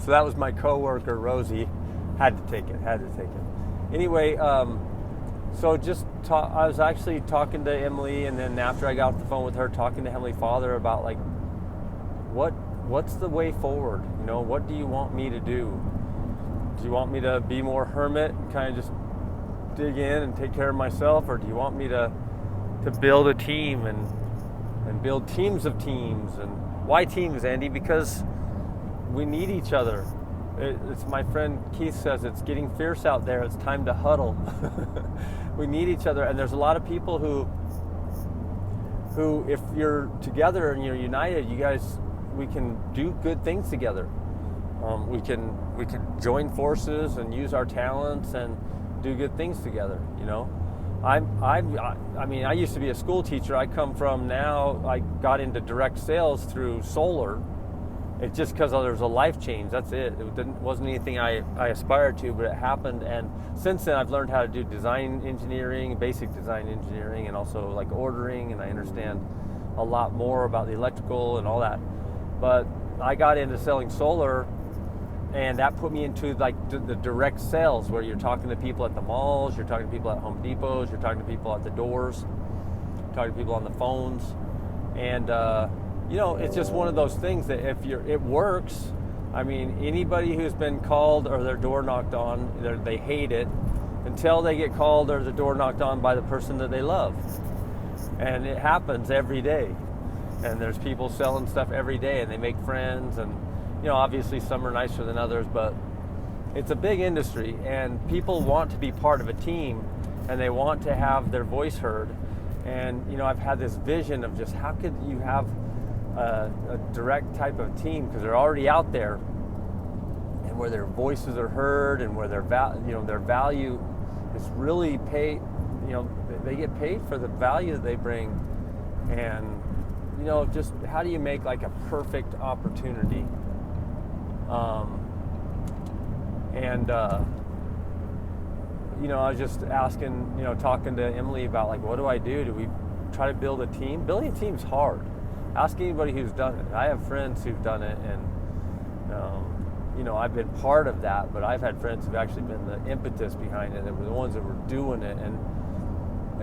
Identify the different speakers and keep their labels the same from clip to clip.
Speaker 1: So that was my coworker, Rosie. Had to take it. Anyway, so I was actually talking to Emily, and then after I got off the phone with her, talking to Heavenly Father about like, what's the way forward? You know, what do you want me to do? Do you want me to be more hermit and kind of just dig in and take care of myself, or do you want me to build a team and build teams of teams? And why teams, Andy? Because we need each other. It's my friend Keith says, it's getting fierce out there. It's time to huddle. We need each other, and there's a lot of people who if you're together and you're united, we can do good things together. We can join forces and use our talents and do good things together. You know, I mean, I used to be a school teacher. I got into direct sales through solar. It's just because there's a life change. That's it. It wasn't anything I aspired to, but it happened. And since then, I've learned how to do design engineering, basic design engineering, and also like ordering. And I understand a lot more about the electrical and all that. But I got into selling solar, and that put me into like the direct sales, where you're talking to people at the malls, you're talking to people at Home Depots, you're talking to people at the doors, you're talking to people on the phones, and you know, it's just one of those things that it works. I mean, anybody who's been called or their door knocked on, they hate it until they get called or the door knocked on by the person that they love. And it happens every day. And there's people selling stuff every day, and they make friends. And, you know, obviously some are nicer than others, but it's a big industry, and people want to be part of a team, and they want to have their voice heard. And, you know, I've had this vision of just how could you have a direct type of team, because they're already out there, and where their voices are heard, and where their value is really paid. You know, they get paid for the value that they bring. And, you know, just how do you make like a perfect opportunity? You know, I was just asking, you know, talking to Emily about like, what do I do? Do we try to build a team? Building a team's hard. Ask anybody who's done it. I have friends who've done it, and you know, I've been part of that, but I've had friends who've actually been the impetus behind it. They were the ones that were doing it, and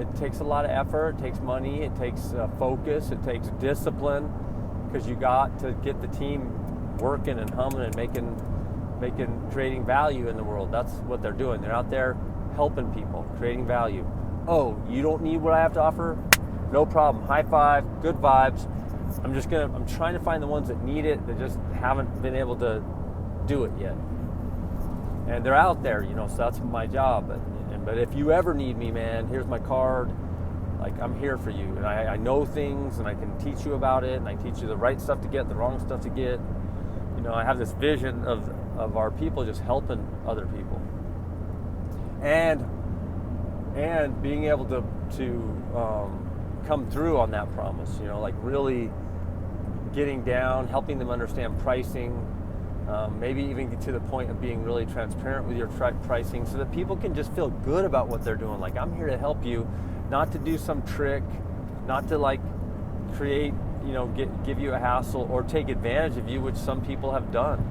Speaker 1: it takes a lot of effort. It takes money. It takes focus. It takes discipline, because you got to get the team working and humming and creating value in the world. That's what they're doing. They're out there helping people, creating value. Oh, you don't need what I have to offer? No problem. High five. Good vibes. I'm trying to find the ones that need it, that just haven't been able to do it yet. And they're out there, you know, so that's my job. But if you ever need me, man, here's my card. Like, I'm here for you. And I know things, and I can teach you about it, and I teach you the right stuff to get, the wrong stuff to get. You know, I have this vision of our people just helping other people. And being able to come through on that promise, you know, like really getting down, helping them understand pricing, maybe even get to the point of being really transparent with your pricing, so that people can just feel good about what they're doing. Like, I'm here to help you, not to do some trick, not to like create, you know, give you a hassle or take advantage of you, which some people have done.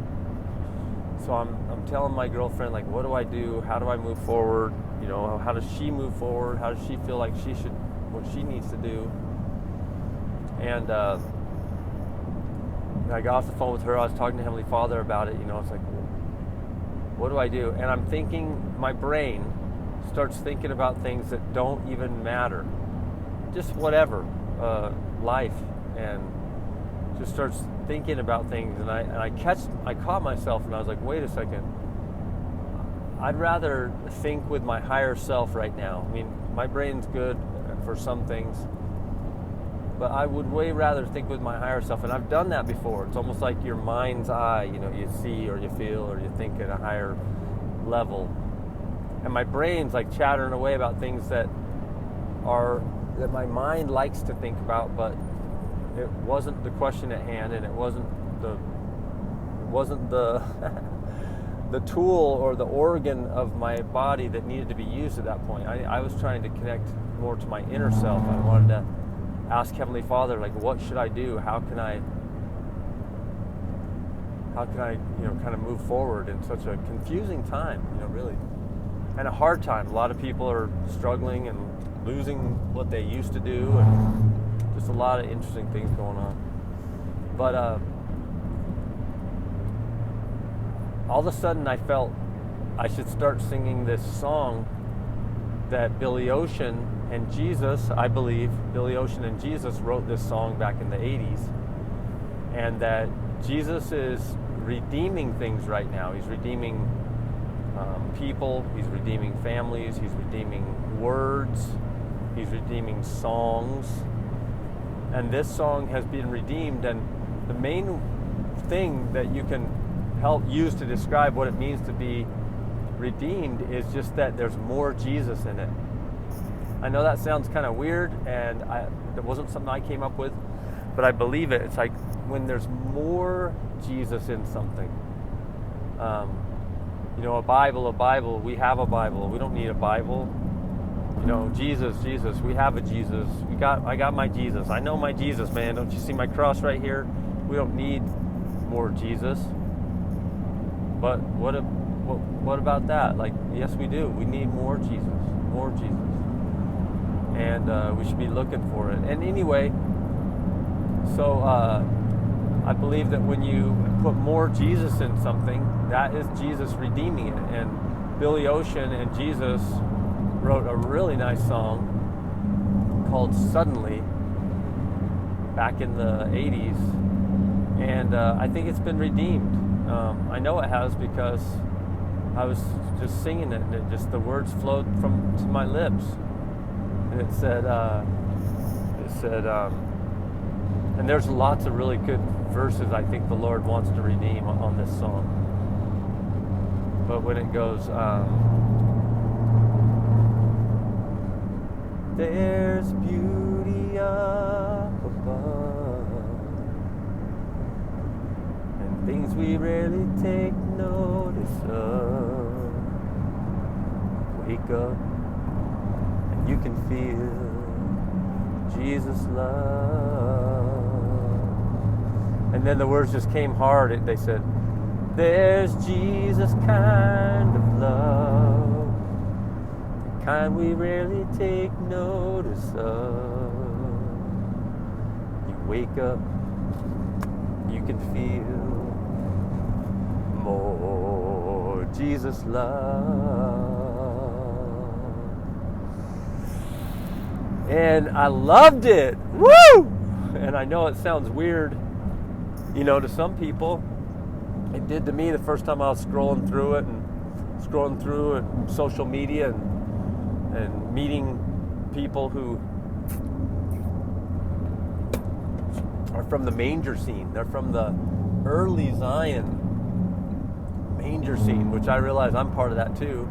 Speaker 1: So I'm telling my girlfriend, like, what do I do? How do I move forward? You know, how does she move forward? How does she feel like what she needs to do? And I got off the phone with her. I was talking to Heavenly Father about it. You know, it's like, what do I do? And I'm thinking, my brain starts thinking about things that don't even matter. Just whatever, life, and just starts thinking about things. And I caught myself, and I was like, wait a second. I'd rather think with my higher self right now. I mean, my brain's good for some things, but I would way rather think with my higher self. And I've done that before. It's almost like your mind's eye, you know, you see or you feel or you think at a higher level. And my brain's like chattering away about things that my mind likes to think about, but it wasn't the question at hand, and it wasn't the the tool or the organ of my body that needed to be used at that point. I was trying to connect more to my inner self. I wanted to ask Heavenly Father, like, what should I do? How can I, kind of move forward in such a confusing time, really, and a hard time. A lot of people are struggling and losing what they used to do, and just a lot of interesting things going on. But all of a sudden I felt I should start singing this song that Billy Ocean and Jesus, I believe, Billy Ocean and Jesus wrote this song back in the 80s, and that Jesus is redeeming things right now. He's redeeming people, he's redeeming families, he's redeeming words, he's redeeming songs, and this song has been redeemed. And the main thing that you can help use to describe what it means to be redeemed is just that there's more Jesus in it. I know that sounds kind of weird, and it wasn't something I came up with, but I believe it. It's like when there's more Jesus in something. A Bible, we have a Bible. We don't need a Bible. Jesus, we have a Jesus. I got my Jesus. I know my Jesus, man. Don't you see my cross right here? We don't need more Jesus. But what about that? Like, yes, we do. We need more Jesus. And we should be looking for it. And anyway, so I believe that when you put more Jesus in something, that is Jesus redeeming it. And Billy Ocean and Jesus wrote a really nice song called Suddenly back in the 80s. And I think it's been redeemed. I know it has, because I was just singing it, and the words flowed to my lips. And it said, and there's lots of really good verses I think the Lord wants to redeem on this song. But when it goes, there's beauty up above, and things we rarely take notice of. Wake up, and you can feel Jesus' love. And then the words just came hard. They said, there's Jesus kind of love, the kind we rarely take notice of. You wake up, you can feel more Jesus' love. And I loved it. Woo! And I know it sounds weird, to some people. It did to me the first time I was scrolling through social media and meeting people who are from the manger scene. They're from the early Zion manger scene, which I realize I'm part of that too.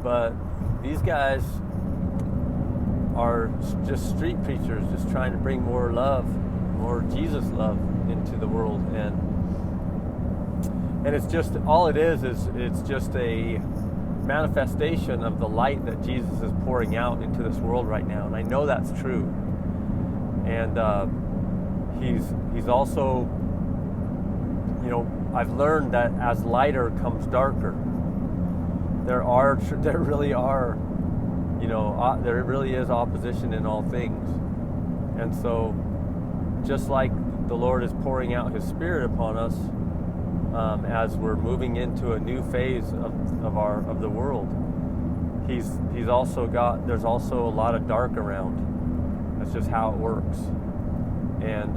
Speaker 1: But these guys are just street preachers, just trying to bring more love, more Jesus love into the world. And it's just, all it is it's just a manifestation of the light that Jesus is pouring out into this world right now. And I know that's true. And he's also, I've learned that as lighter comes darker. There really is opposition in all things. And so just like the Lord is pouring out His Spirit upon us, as we're moving into a new phase of the world, there's also a lot of dark around. That's just how it works. And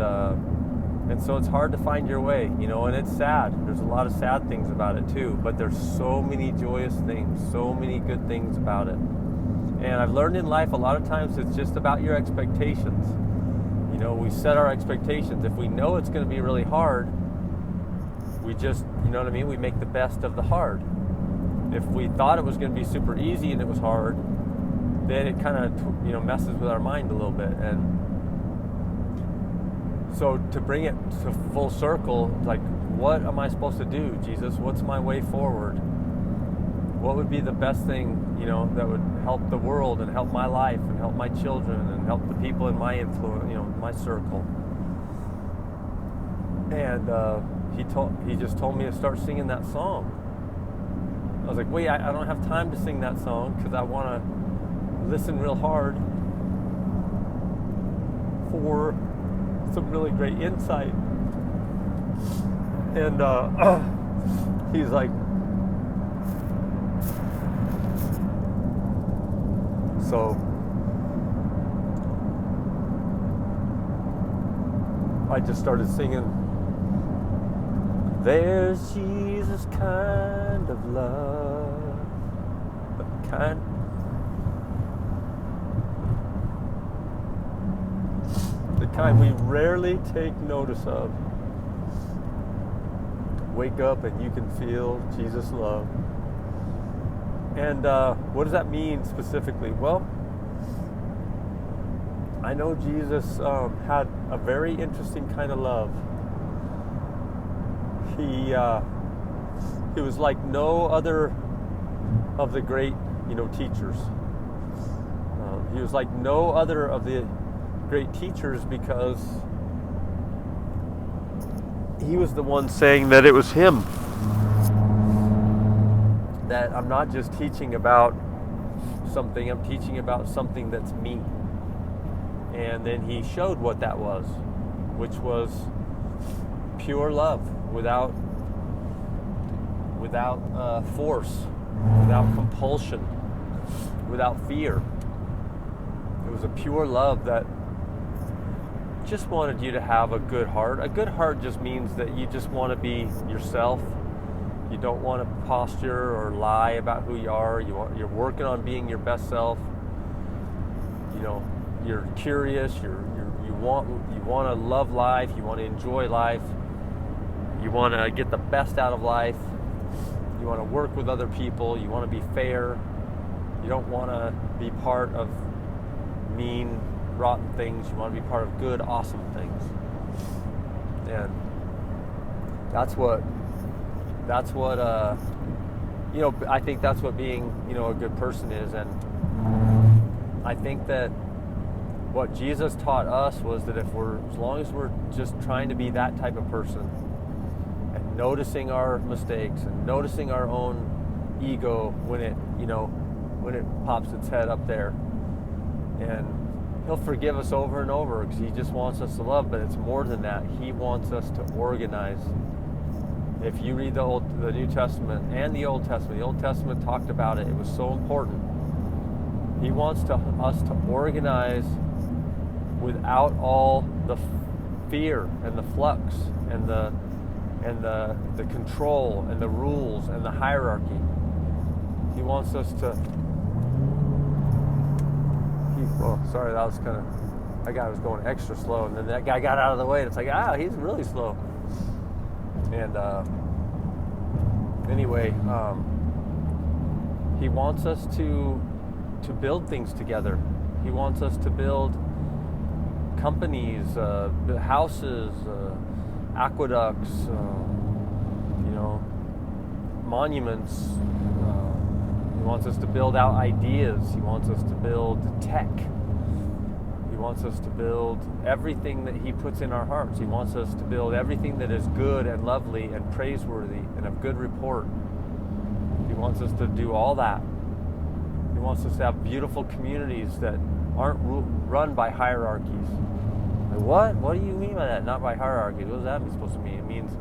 Speaker 1: so it's hard to find your way, and it's sad. There's a lot of sad things about it too, but there's so many joyous things, so many good things about it. And I've learned in life a lot of times it's just about your expectations. We set our expectations. If we know it's going to be really hard, we just, we make the best of the hard. If we thought it was going to be super easy and it was hard, then it kind of, messes with our mind a little bit. And so to bring it to full circle, like, what am I supposed to do, Jesus? What's my way forward? What would be the best thing, that would help the world and help my life and help my children and help the people in my influence, my circle? And he just told me to start singing that song. I was like, wait, I don't have time to sing that song because I want to listen real hard for some really great insight. And he's like, so I just started singing, there's Jesus kind of love, the kind we rarely take notice of. Wake up and you can feel Jesus' love. And what does that mean specifically? Well, I know Jesus had a very interesting kind of love. He was like no other of the great, teachers. He was like no other of the great teachers because he was the one saying that it was him. That I'm not just teaching about something, I'm teaching about something that's me. And then he showed what that was, which was pure love, without force, without compulsion, without fear. It was a pure love that just wanted you to have a good heart. A good heart just means that you just want to be yourself. You don't want to posture or lie about who you are. You're working on being your best self. You're curious. You want to love life. You want to enjoy life. You want to get the best out of life. You want to work with other people. You want to be fair. You don't want to be part of mean, rotten things. You want to be part of good, awesome things. And that's what I think that's what being, a good person is. And I think that what Jesus taught us was that as long as we're just trying to be that type of person and noticing our mistakes and noticing our own ego when it pops its head up there, and he'll forgive us over and over because he just wants us to love. But it's more than that. He wants us to organize. If you read the New Testament and the Old Testament talked about it. It was so important. He wants us to organize without all the fear and the flux and the control and the rules and the hierarchy. He wants us to. Sorry, that guy was going extra slow, and then that guy got out of the way. And it's like, he's really slow. And anyway, he wants us to build things together. He wants us to build companies, houses, aqueducts, monuments. He wants us to build out ideas. He wants us to build tech. He wants us to build everything that he puts in our hearts. He wants us to build everything that is good and lovely and praiseworthy and of good report. He wants us to do all that. He wants us to have beautiful communities that aren't run by hierarchies. Like, what? What do you mean by that? Not by hierarchies. What does that supposed to mean? It means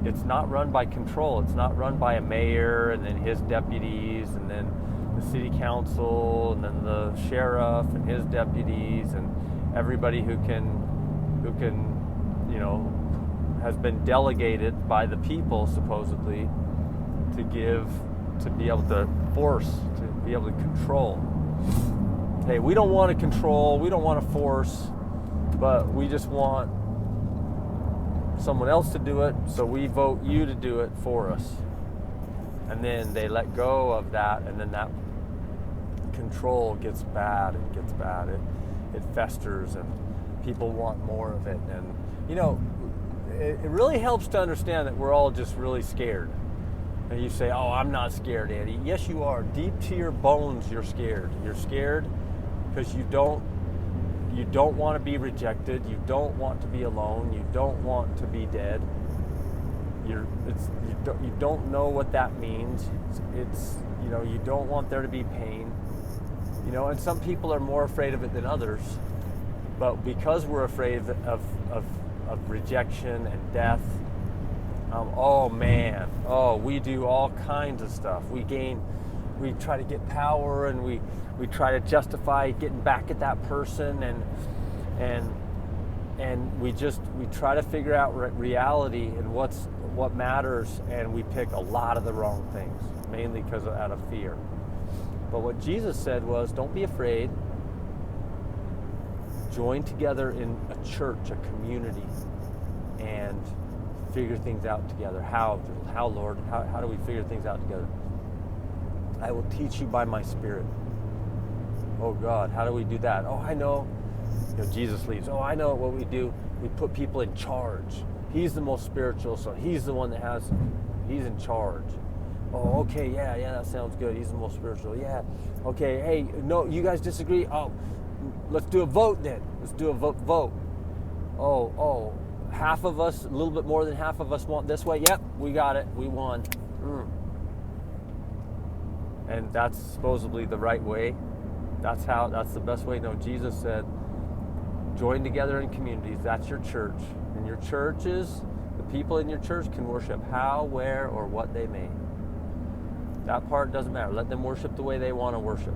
Speaker 1: it's not run by control. It's not run by a mayor and then his deputies and then the city council and then the sheriff and his deputies and everybody who can has been delegated by the people supposedly to be able to force, to be able to control. Hey, we don't want to control, we don't want to force, but we just want someone else to do it, so we vote you to do it for us. And then they let go of that, and then that control gets bad. It festers, and people want more of it. And it really helps to understand that we're all just really scared. And you say, "Oh, I'm not scared, Andy." Yes, you are. Deep to your bones, you're scared. You're scared because you don't want to be rejected. You don't want to be alone. You don't want to be dead. you don't know what that means. It's you don't want there to be pain. And some people are more afraid of it than others. But because we're afraid of rejection and death, we do all kinds of stuff. We try to get power, and we try to justify getting back at that person, and we try to figure out reality and what matters, and we pick a lot of the wrong things, mainly out of fear. But what Jesus said was, don't be afraid. Join together in a church, a community, and figure things out together. How, Lord? How do we figure things out together? I will teach you by my Spirit. Oh God, how do we do that? Oh, I know. Jesus leads. Oh, I know what we do. We put people in charge. He's the most spiritual, so he's the one he's in charge. Oh, okay, yeah, that sounds good. He's the most spiritual. Yeah. Okay, hey, no, you guys disagree? Oh, let's do a vote then. Let's do a vote. Oh, half of us, a little bit more than half of us want this way. Yep, we got it. We won. And that's supposedly the right way. That's the best way. No, Jesus said, join together in communities. That's your church. And your churches, the people in your church can worship how, where, or what they may. That part doesn't matter. Let them worship the way they want to worship.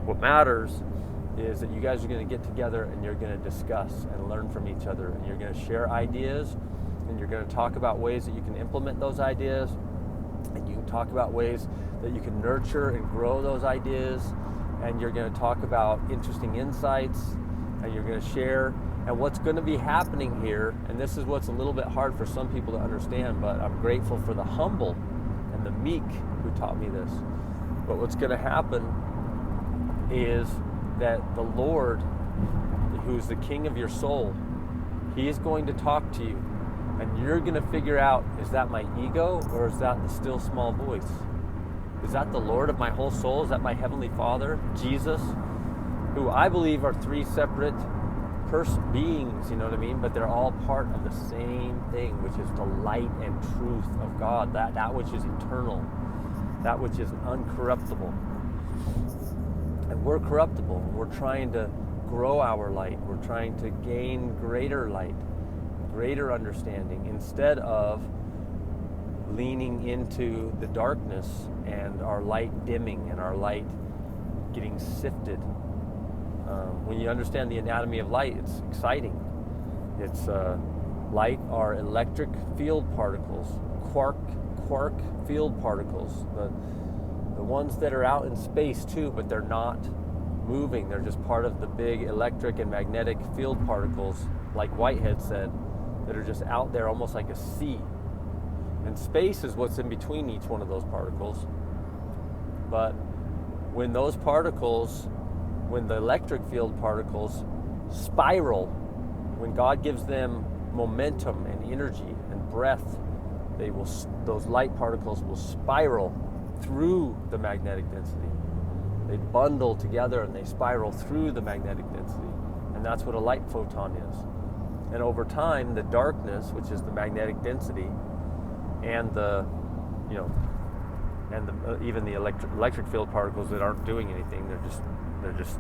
Speaker 1: What matters is that you guys are going to get together and you're going to discuss and learn from each other, and you're going to share ideas, and you're going to talk about ways that you can implement those ideas, and you can talk about ways that you can nurture and grow those ideas, and you're going to talk about interesting insights, and you're going to share. And what's going to be happening here, and this is what's a little bit hard for some people to understand, but I'm grateful for the humble and the meek who taught me this. But what's going to happen is that the Lord, who's the King of your soul, He is going to talk to you, and you're going to figure out, is that my ego, or is that the still small voice? Is that the Lord of my whole soul? Is that my Heavenly Father, Jesus, who I believe are three separate beings, you know what I mean? But they're all part of the same thing, which is the light and truth of God, that which is eternal, that which is uncorruptible. And we're corruptible. We're trying to grow our light. We're trying to gain greater light, greater understanding, instead of leaning into the darkness and our light dimming and our light getting sifted. When you understand the anatomy of light, it's exciting. It's light are electric field particles, quark field particles, the ones that are out in space too, but they're not moving. They're just part of the big electric and magnetic field particles, like Whitehead said, that are just out there almost like a sea. And space is what's in between each one of those particles. But when those particles, when the electric field particles spiral, when God gives them momentum and energy and breath, those light particles will spiral through the magnetic density. They bundle together and they spiral through the magnetic density. And that's what a light photon is. And over time, the darkness, which is the magnetic density, and even the electric field particles that aren't doing anything, they're just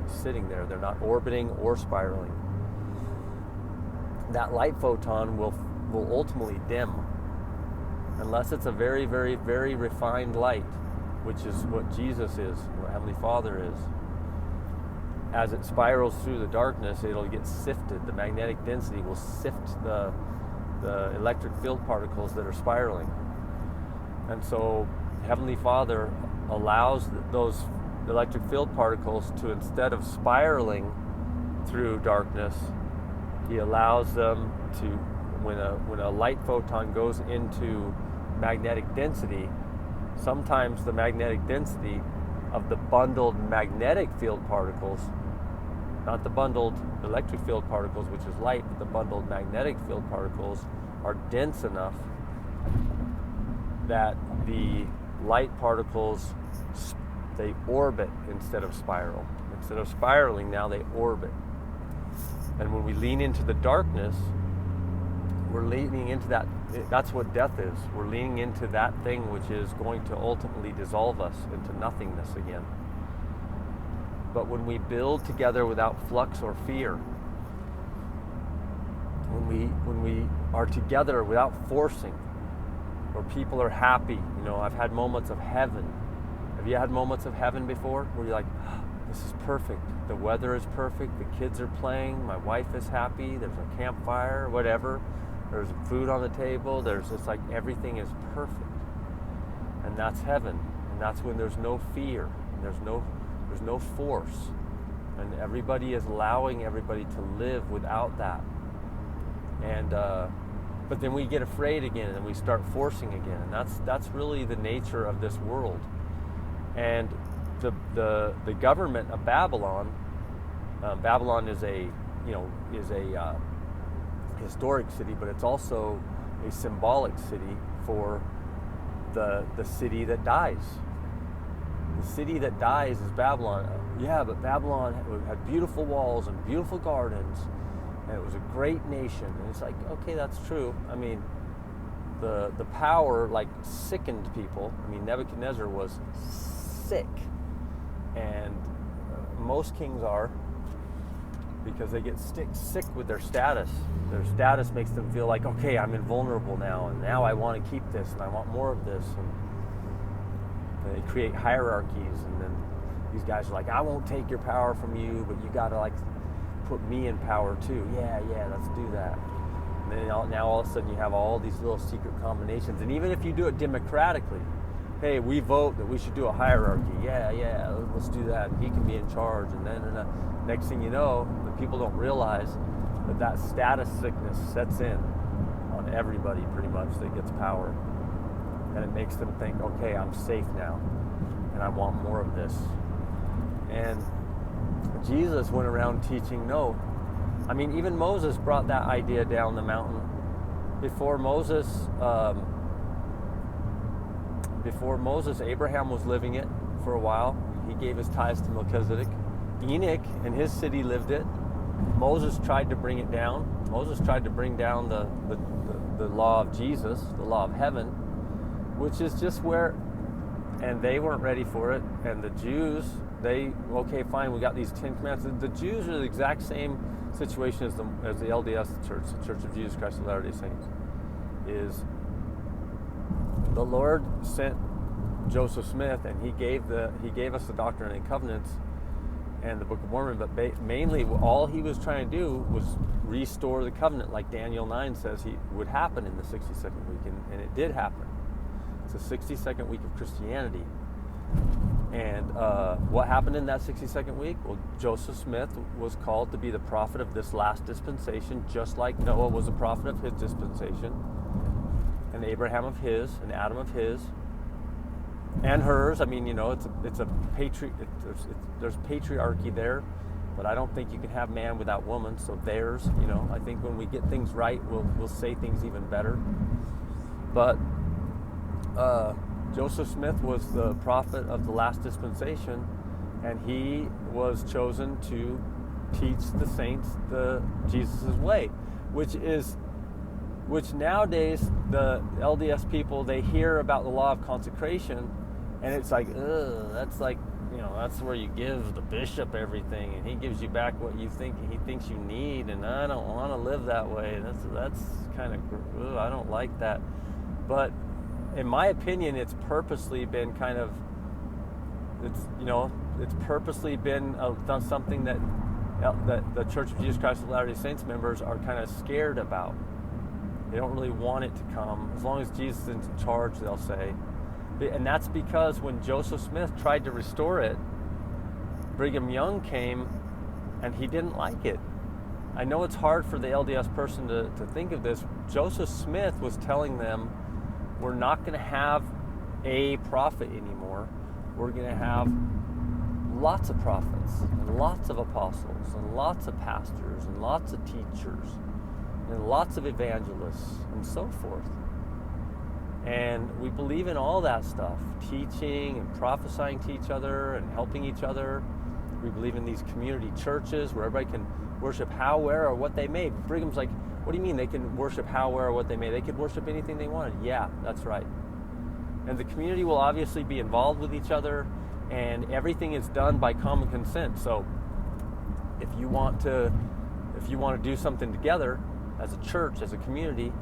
Speaker 1: sitting there. They're not orbiting or spiraling. That light photon will ultimately dim, unless it's a very, very, very refined light, which is what Jesus is, what Heavenly Father is. As it spirals through the darkness, it'll get sifted. The magnetic density will sift the electric field particles that are spiraling. And so Heavenly Father allows those electric field particles to, instead of spiraling through darkness, He allows them to, when a light photon goes into magnetic density, sometimes the magnetic density of the bundled magnetic field particles, not the bundled electric field particles, which is light, but the bundled magnetic field particles are dense enough that the light particles, they orbit instead of spiral. Instead of spiraling, now they orbit. And when we lean into the darkness, we're leaning into that. That's what death is. We're leaning into that thing which is going to ultimately dissolve us into nothingness again. But when we build together without flux or fear, when we are together without forcing, where people are happy, I've had moments of heaven. Have you had moments of heaven before where you're like, this is perfect. The weather is perfect. The kids are playing. My wife is happy. There's a campfire, whatever. There's food on the table. It's like everything is perfect. And that's heaven. And that's when there's no fear. And there's no force. And everybody is allowing everybody to live without that. And but then we get afraid again and we start forcing again. And that's really the nature of this world. And the government of Babylon, Babylon is a historic city, but it's also a symbolic city for the city that dies. The city that dies is Babylon. Yeah, but Babylon had beautiful walls and beautiful gardens, and it was a great nation. And it's like, okay, that's true. I mean, the power sickened people. I mean, Nebuchadnezzar was sick, and most kings are, because they get sick with their status. Their status makes them feel like, okay, I'm invulnerable now, and now I want to keep this, and I want more of this, and they create hierarchies, and then these guys are like, I won't take your power from you, but you got to put me in power too. Yeah, let's do that. And then now all of a sudden you have all these little secret combinations, and even if you do it democratically, hey, we vote that we should do a hierarchy. Yeah, let's do that. He can be in charge. And then next thing you know, the people don't realize that status sickness sets in on everybody pretty much that gets power. And it makes them think, okay, I'm safe now, and I want more of this. And Jesus went around teaching no. I mean, even Moses brought that idea down the mountain. Before Moses, Abraham was living it for a while. He gave his tithes to Melchizedek. Enoch and his city lived it. Moses tried to bring it down. Moses tried to bring down the law of Jesus, the law of heaven, which is just where, and they weren't ready for it. And the Jews, okay, fine, we got these 10 commandments. The Jews are the exact same situation as the LDS Church, the Church of Jesus Christ of Latter-day Saints. Is the Lord sent Joseph Smith, and he gave us the Doctrine and Covenants and the Book of Mormon, but mainly all he was trying to do was restore the covenant, like Daniel 9 says he would happen in the 62nd week, and it did happen. It's the 62nd week of Christianity. And what happened in that 62nd week? Well, Joseph Smith was called to be the prophet of this last dispensation, just like Noah was a prophet of his dispensation, and Abraham of his, and Adam of his, and hers. I mean, it's a there's patriarchy there, but I don't think you can have man without woman. So theirs, I think when we get things right, we'll say things even better. But Joseph Smith was the prophet of the last dispensation, and he was chosen to teach the saints the Jesus' way, which nowadays the LDS people, they hear about the law of consecration, and it's like, that's like, that's where you give the bishop everything, and he gives you back what he thinks you need, and I don't want to live that way. That's kind of, I don't like that. But in my opinion, it's purposely been it's purposely been something that the Church of Jesus Christ of Latter-day Saints members are kind of scared about. They don't really want it to come. As long as Jesus is in charge, they'll say. And that's because when Joseph Smith tried to restore it, Brigham Young came and he didn't like it. I know it's hard for the LDS person to think of this. Joseph Smith was telling them, we're not going to have a prophet anymore. We're going to have lots of prophets, and lots of apostles, and lots of pastors, and lots of teachers, and lots of evangelists, and so forth. And we believe in all that stuff, teaching and prophesying to each other and helping each other. We believe in these community churches where everybody can worship how, where, or what they may. Brigham's like, What do you mean they can worship how, where, or what they may? They could worship anything they wanted. Yeah, that's right. And the community will obviously be involved with each other, and everything is done by common consent. So if you want to do something together as a church, as a community,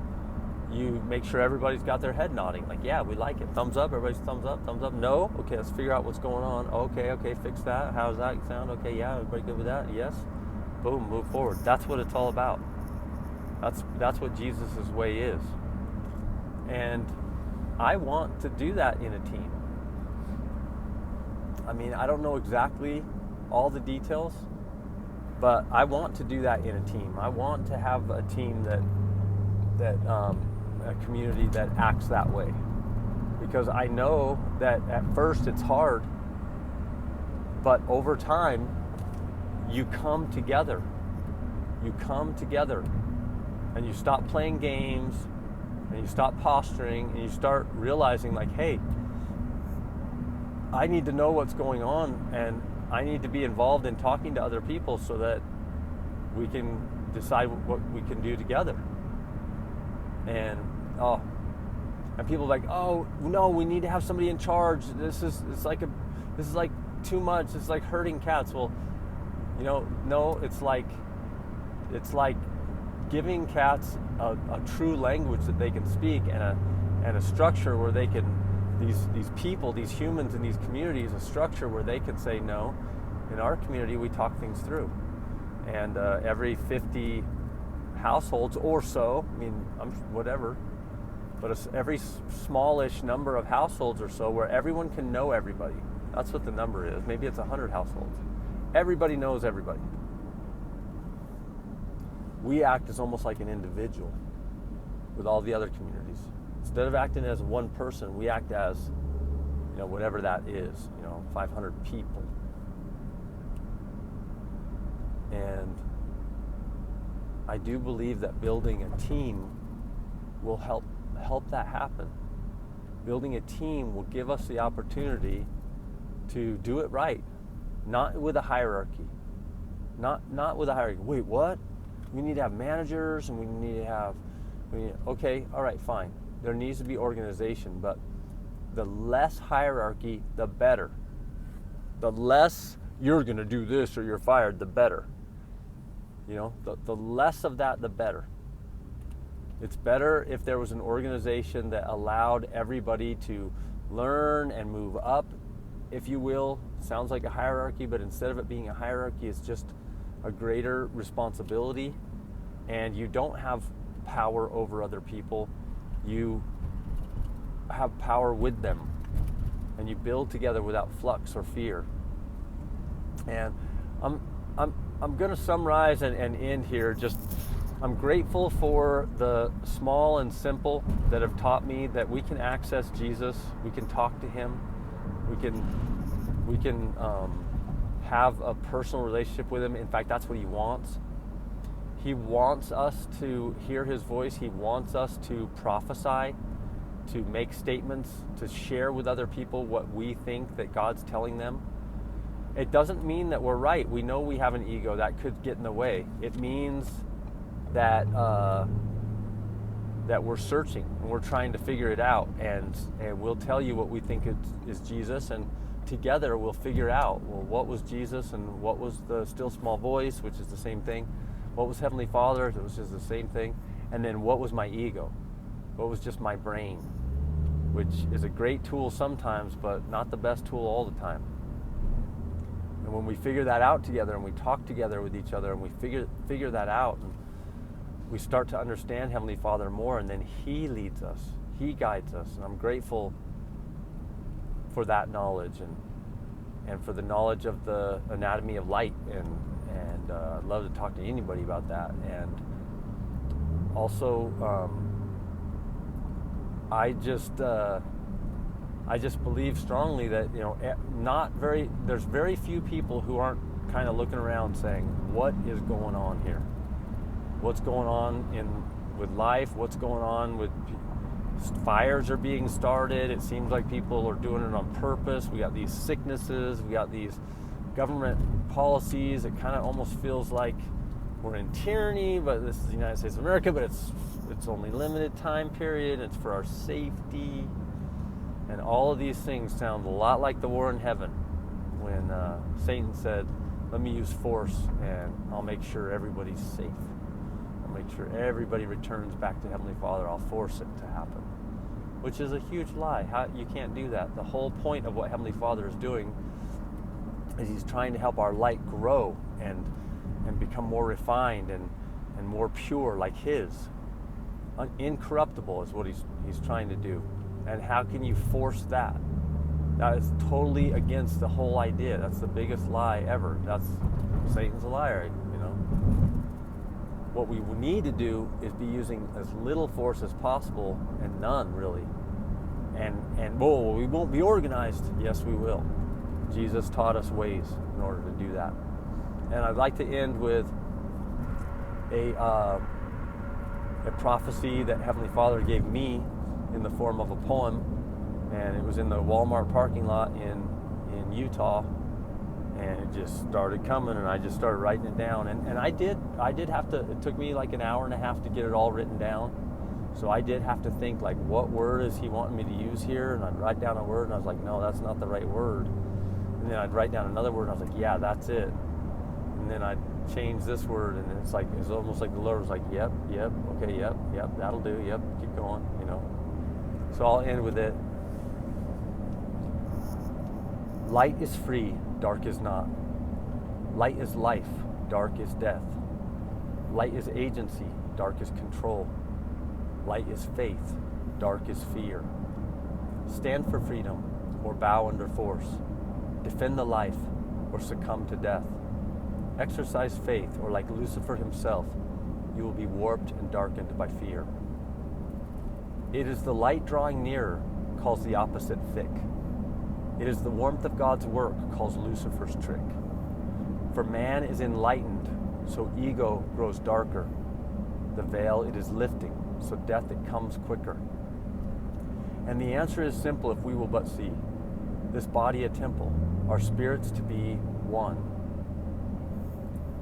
Speaker 1: you make sure everybody's got their head nodding, like, yeah, we like it. Thumbs up, everybody's thumbs up, no? Okay, let's figure out what's going on. Okay, fix that. How's that sound? Okay, yeah, everybody good with that? Yes? Boom, move forward. That's what it's all about. That's what Jesus' way is. And I want to do that in a team. I mean, I don't know exactly all the details, but I want to do that in a team. I want to have a team that a community that acts that way, because I know that at first it's hard, but over time you come together, and you stop playing games, and you stop posturing, and you start realizing, like, hey, I need to know what's going on, and I need to be involved in talking to other people so that we can decide what we can do together. And people are like, oh no, we need to have somebody in charge. This is like too much. It's like herding cats. Well, no, it's like giving cats a true language that they can speak, and a structure where they can, these people, these humans in these communities, a structure where they can say no. In our community, we talk things through, and every 50 households or so, I mean, whatever, but every smallish number of households or so where everyone can know everybody. That's what the number is. Maybe it's 100 households. Everybody knows everybody. We act as almost like an individual with all the other communities. Instead of acting as one person, we act as, whatever that is, 500 people. And I do believe that building a team will help that happen. Building a team will give us the opportunity to do it right, not with a hierarchy. Not with a hierarchy. Wait, what? We need to have managers, and okay, all right, fine. There needs to be organization, but the less hierarchy, the better. The less you're going to do this or you're fired, the better. The less of that, the better. It's better if there was an organization that allowed everybody to learn and move up, if you will. Sounds like a hierarchy, but instead of it being a hierarchy, it's just a greater responsibility, and you don't have power over other people. You have power with them, and you build together without flux or fear. And I'm going to summarize and end here. I'm grateful for the small and simple that have taught me that we can access Jesus, we can talk to him, we can have a personal relationship with him. In fact, that's what he wants. He wants us to hear his voice. He wants us to prophesy, to make statements, to share with other people what we think that God's telling them. It doesn't mean that we're right. We know we have an ego that could get in the way. It means that that we're searching and we're trying to figure it out, and we'll tell you what we think is Jesus, and together we'll figure out, well, what was Jesus, and what was the still small voice, which is the same thing, what was Heavenly Father, which is the same thing, and then what was my ego, what was just my brain, which is a great tool sometimes, but not the best tool all the time. And when we figure that out together, and we talk together with each other, and we figure that out, and we start to understand Heavenly Father more, and then he leads us, he guides us. And I'm grateful for that knowledge, and for the knowledge of the anatomy of light, and I'd love to talk to anybody about that. And also, I just believe strongly that there's very few people who aren't kind of looking around saying, what is going on here? What's going on with life? What's going on with fires are being started? It seems like people are doing it on purpose. We got these sicknesses. We got these government policies. It kind of almost feels like we're in tyranny, but this is the United States of America, but it's only limited time period, it's for our safety. And all of these things sound a lot like the war in heaven when Satan said, let me use force and I'll make sure everybody's safe. I'll make sure everybody returns back to Heavenly Father. I'll force it to happen, which is a huge lie. You can't do that. The whole point of what Heavenly Father is doing is He's trying to help our light grow and become more refined and more pure like His. Incorruptible is what He's trying to do. And how can you force that? That is totally against the whole idea. That's the biggest lie ever. Satan's a liar, you know. What we need to do is be using as little force as possible, and none really. And we won't be organized. Yes, we will. Jesus taught us ways in order to do that. And I'd like to end with a prophecy that Heavenly Father gave me in the form of a poem, and it was in the Walmart parking lot in Utah, and it just started coming, and I just started writing it down, and I did have to. It took me like an hour and a half to get it all written down, so I did have to think, like, what word is He wanting me to use here? And I'd write down a word, and I was like, no, that's not the right word. And then I'd write down another word, and I was like, yeah, that's it. And then I'd change this word, and it's almost like the Lord was like, yep, okay, yep, that'll do, yep, keep going, you know. So I'll end with it. Light is free, dark is not. Light is life, dark is death. Light is agency, dark is control. Light is faith, dark is fear. Stand for freedom or bow under force. Defend the life or succumb to death. Exercise faith, or like Lucifer himself, you will be warped and darkened by fear. It is the light drawing nearer calls the opposite thick. It is the warmth of God's work calls Lucifer's trick. For man is enlightened, so ego grows darker. The veil it is lifting, so death it comes quicker. And the answer is simple if we will but see. This body a temple, our spirits to be one.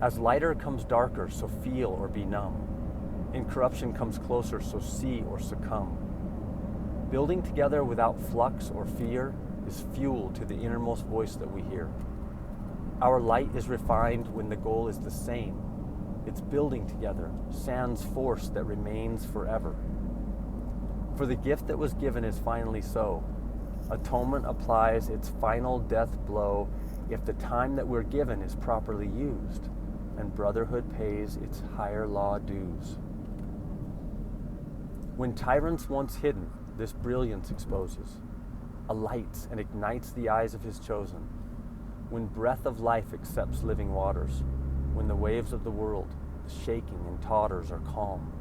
Speaker 1: As lighter comes darker, so feel or be numb. Incorruption comes closer, so see or succumb. Building together without flux or fear is fuel to the innermost voice that we hear. Our light is refined when the goal is the same. It's building together, sans force that remains forever. For the gift that was given is finally so. Atonement applies its final death blow if the time that we're given is properly used, and brotherhood pays its higher law dues. When tyrants once hidden, this brilliance exposes, alights and ignites the eyes of His chosen. When breath of life accepts living waters, when the waves of the world, shaking and totters, are calm,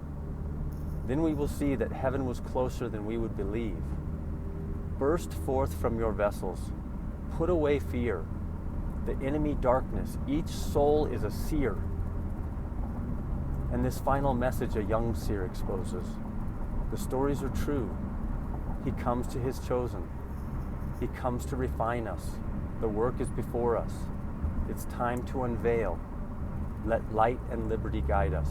Speaker 1: then we will see that heaven was closer than we would believe. Burst forth from your vessels, put away fear, the enemy darkness, each soul is a seer. And this final message a young seer exposes. The stories are true. He comes to His chosen. He comes to refine us. The work is before us. It's time to unveil. Let light and liberty guide us.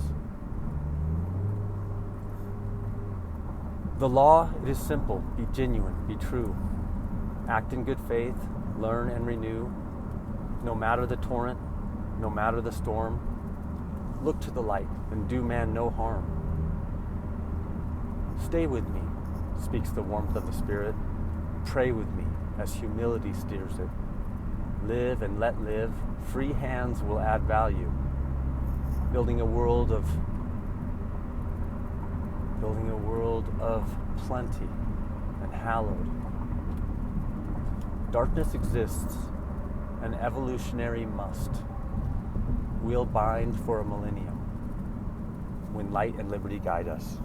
Speaker 1: The law, it is simple. Be genuine, be true. Act in good faith, learn and renew. No matter the torrent, no matter the storm, look to the light and do man no harm. Stay with me, speaks the warmth of the Spirit. Pray with me as humility steers it. Live and let live. Free hands will add value. Building a world of plenty and hallowed. Darkness exists, an evolutionary must. We'll bind for a millennium when light and liberty guide us.